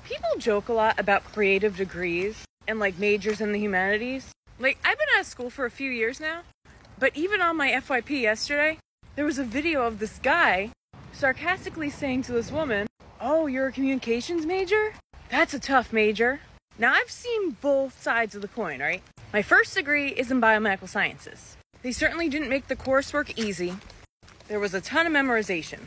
People joke a lot about creative degrees and like majors in the humanities. Like, I've been out of school for a few years now, but even on my FYP yesterday, there was a video of this guy sarcastically saying to this woman, "Oh, you're a communications major? That's a tough major." Now, I've seen both sides of the coin, right? My first degree is in biomedical sciences. They certainly didn't make the coursework easy. There was a ton of memorization.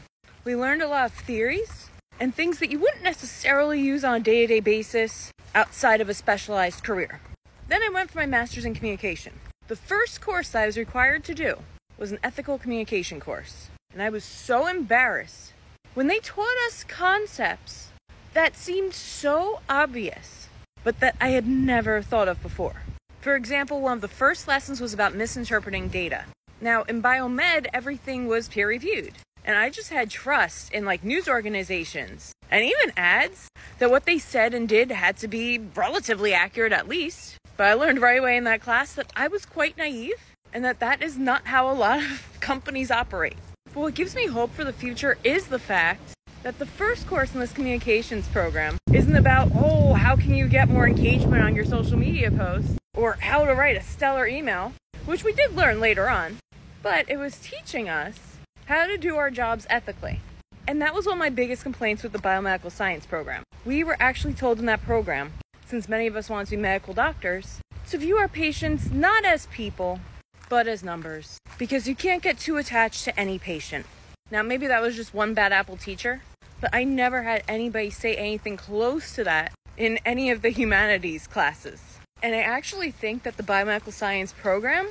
We learned a lot of theories and things that you wouldn't necessarily use on a day-to-day basis outside of a specialized career. Then I went for my master's in communication. The first course that I was required to do was an ethical communication course. And I was so embarrassed when they taught us concepts that seemed so obvious, but that I had never thought of before. For example, one of the first lessons was about misinterpreting data. Now, in biomed, everything was peer-reviewed. And I just had trust in like news organizations and even ads that what they said and did had to be relatively accurate at least. But I learned right away in that class that I was quite naive and that is not how a lot of companies operate. But what gives me hope for the future is the fact that the first course in this communications program isn't about, oh, how can you get more engagement on your social media posts or how to write a stellar email, which we did learn later on, but it was teaching us how to do our jobs ethically. And that was one of my biggest complaints with the biomedical science program. We were actually told in that program, since many of us want to be medical doctors, to view our patients not as people, but as numbers. Because you can't get too attached to any patient. Now, maybe that was just one bad apple teacher, but I never had anybody say anything close to that in any of the humanities classes. And I actually think that the biomedical science program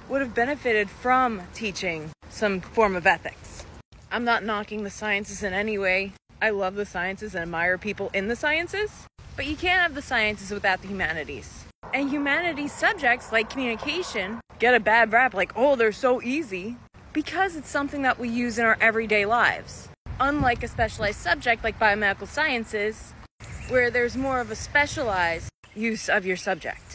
would have benefited from teaching some form of ethics. I'm not knocking the sciences in any way. I love the sciences and admire people in the sciences, but you can't have the sciences without the humanities. And humanities subjects like communication get a bad rap, like, oh, they're so easy, because it's something that we use in our everyday lives. Unlike a specialized subject like biomedical sciences, where there's more of a specialized use of your subject.